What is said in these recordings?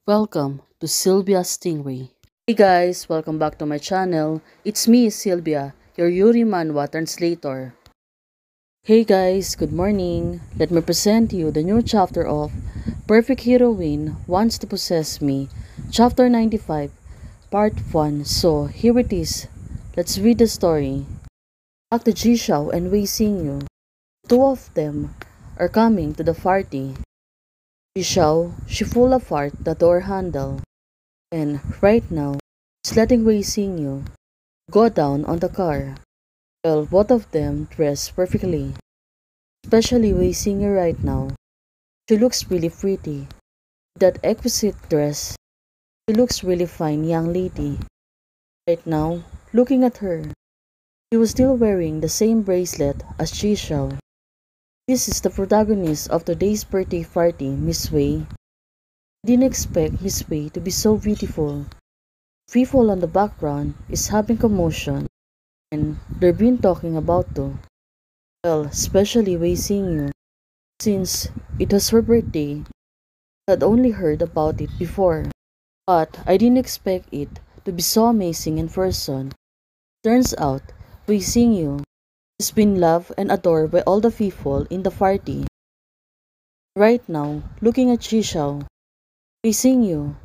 Welcome to Sylvia Stingray. Hey guys, welcome back to my channel. It's me, Sylvia, your Yuri Manhwa translator. Hey guys, good morning. Let me present you the new chapter of Perfect Heroine Wants to Possess Me, Chapter 95, Part 1. So, here it is. Let's read the story. Back to Jishao and Wei Xingyu. Two of them are coming to the party. Jishao, she pulled apart the door handle. And right now, she's letting Wei Xingyu go down on the car. Well, both of them dress perfectly. Especially Wei Xingyu right now. She looks really pretty. That exquisite dress, she looks really fine young lady. Right now, looking at her, she was still wearing the same bracelet as Ji Shao. This is the protagonist of today's birthday party, Miss Wei. I didn't expect Miss Wei to be so beautiful. People on the background is having commotion and they've been talking about too. Well, especially Wei Xingyu. Since it was her birthday, I had only heard about it before. But I didn't expect it to be so amazing in person. Turns out, Wei Xingyu has been loved and adored by all the people in the party. Right now, looking at Shishao, Wei Xingyu,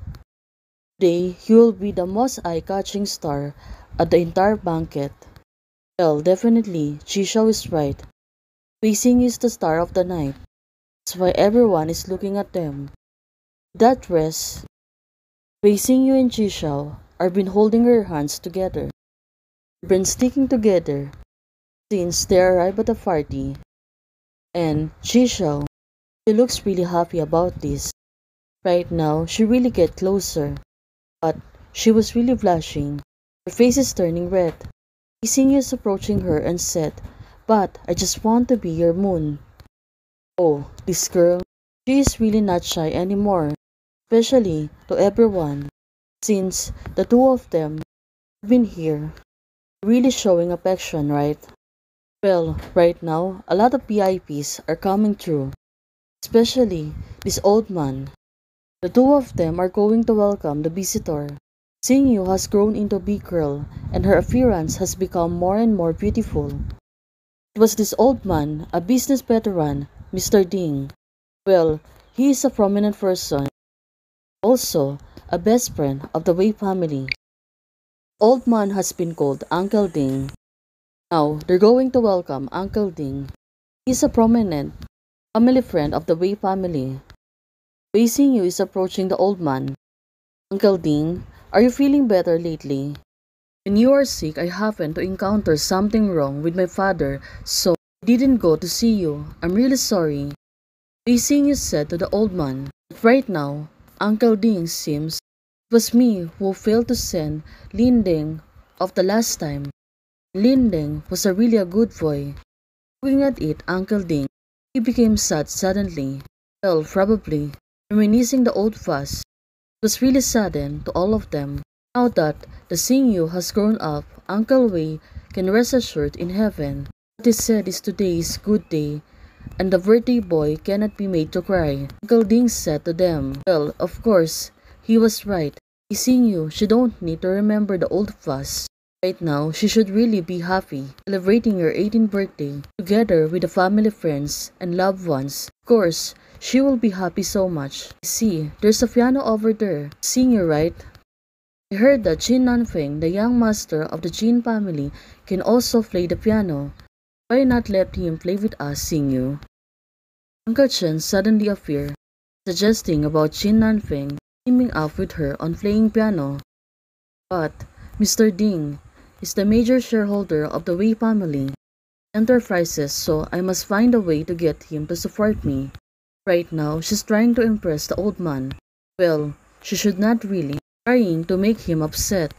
today he will be the most eye-catching star at the entire banquet. Well, definitely, Shishao is right. Wei Xingyu is the star of the night. That's why everyone is looking at them. That dress, Wei Xingyu and Jishao are been holding their hands together. They've been sticking together since they arrived at the party. And Jishao, she looks really happy about this. Right now, she really get closer. But she was really blushing. Her face is turning red. Wei Xingyu is approaching her and said, "But I just want to be your moon." Oh, this girl, she is really not shy anymore. Especially to everyone, since the two of them have been here, really showing affection, right? Well, right now, a lot of VIPs are coming through, especially this old man. The two of them are going to welcome the visitor. Xingyu has grown into a big girl, and her appearance has become more and more beautiful. It was this old man, a business veteran, Mr. Ding. Well, he is a prominent person. Also, a best friend of the Wei family. Old man has been called Uncle Ding. Now, they're going to welcome Uncle Ding. He's a prominent family friend of the Wei family. Wei Xingyu is approaching the old man. "Uncle Ding, are you feeling better lately? When you are sick, I happened to encounter something wrong with my father, so I didn't go to see you. I'm really sorry," Wei Xingyu said to the old man. But right now, Uncle Ding seems it was me who failed to send Lin Ding off the last time. Lin Ding was really a good boy. Looking at it, Uncle Ding, he became sad suddenly. Well, probably reminiscing the old fuss. It was really saddened to all of them. Now that the Xingyu has grown up, Uncle Wei can rest assured in heaven. What is said is today's good day, and the birthday boy cannot be made to cry. Uncle Ding said to them. Well, of course, he was right. Xingyu, she don't need to remember the old fuss. Right now, she should really be happy, celebrating her 18th birthday, together with the family friends and loved ones. Of course, she will be happy so much. See, there's a piano over there. Xingyu, right? I heard that Jin Nanfeng, the young master of the Jin family, can also play the piano. Why not let him play with us, Xingyu? Uncle Chen suddenly appeared, suggesting about Jin Nanfeng teaming up with her on playing piano. But Mr. Ding is the major shareholder of the Wei family enterprises, so I must find a way to get him to support me. Right now, she's trying to impress the old man. Well, she should not really, trying to make him upset.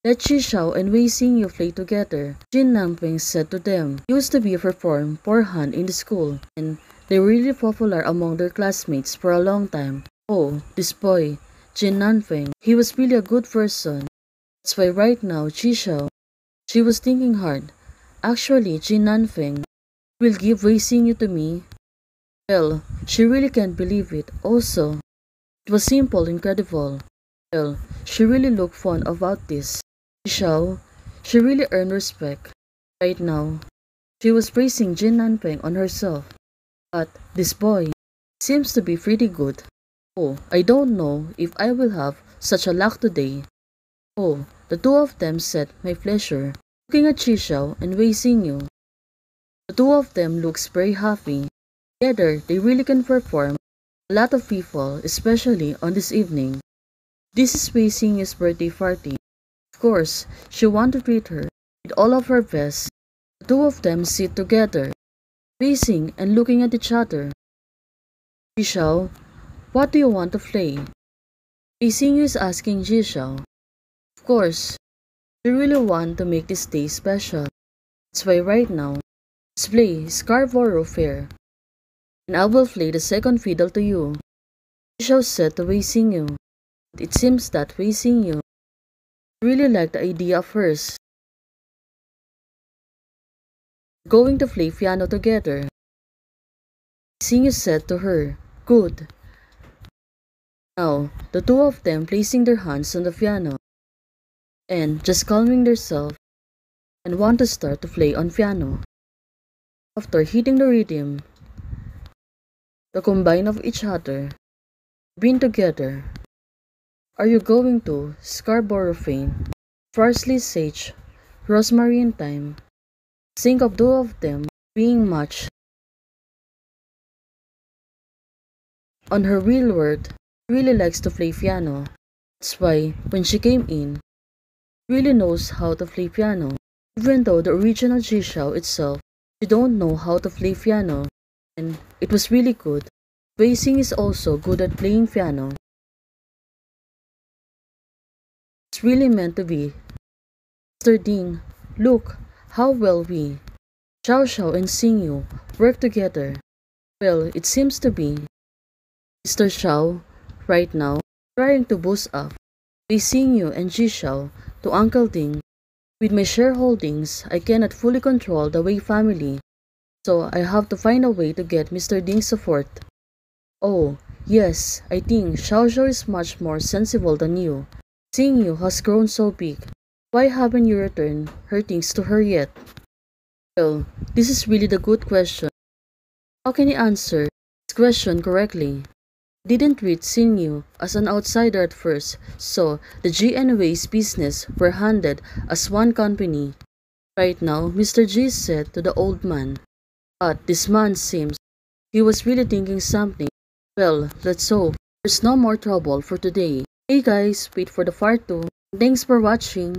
Let Chi Shao and Wei Xingyu play together, Jin Nangping said to them. He used to be performed forehand in the school, and they were really popular among their classmates for a long time. Oh, this boy, Jin Nanfeng, he was really a good person. That's why right now, Chi Shao, she was thinking hard. Actually, Jin Nanfeng will give Wei Xingyu to me. Well, she really can't believe it. Also, It was simple, incredible. Well, she really looked fun about this. Xiao, she really earned respect. Right now, she was praising Jin Nanpeng on herself. But this boy seems to be pretty good. Oh, I don't know if I will have such a luck today. Oh, the two of them said my pleasure. Looking at Chixiao and Wei Xingyu, the two of them looks very happy. Together, they really can perform a lot of people, especially on this evening. This is Wei Xingyu's birthday party. Of course, she want to treat her with all of her best. The two of them sit together, facing and looking at each other. Chixiao, what do you want to play? Wei Xingyu is asking Chixiao. Of course, we really want to make this day special. That's why right now, let's play Scarborough Fair. And I will play the second fiddle to you. Xiao said to Wei Xingyu. It seems that Wei Xingyu really liked the idea of hers. Going to play piano together. Wei Xingyu said to her, good. Now, the two of them placing their hands on the piano and just calming themselves and want to start to play on piano. After hitting the rhythm, the combine of each other, being together. Are you going to Scarborough Fair? Parsley, sage, rosemary and thyme. Think of two of them being matched. On her real world, she really likes to play piano. That's why when she came in, she really knows how to play piano. Even though the original Chixiao itself, she don't know how to play piano. And it was really good. Wei Xing is also good at playing piano. It's really meant to be. Mr. Ding, look how well we, Xiao Xiao and Xingyu, work together. Well, it seems to be Mr. Xiao, right now, trying to boost up Wei Xingyu and Ji Xiao to Uncle Ding. With my shareholdings, I cannot fully control the Wei family, so I have to find a way to get Mr. Ding's support. Oh, yes, I think Xiao Xiao is much more sensible than you. Xingyu has grown so big. Why haven't you returned her things to her yet? Well, this is really the good question. How can you answer this question correctly? Didn't treat Xingyu as an outsider at first, so the G and Wei's business were handed as one company. Right now, Mr. G said to the old man. But this man seems he was really thinking something. Well, let's hope there's no more trouble for today. Hey guys, wait for the part 2. Thanks for watching.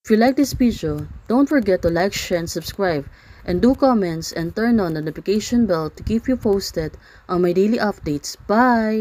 If you like this video, don't forget to like, share, and subscribe. And do comments and turn on the notification bell to keep you posted on my daily updates. Bye!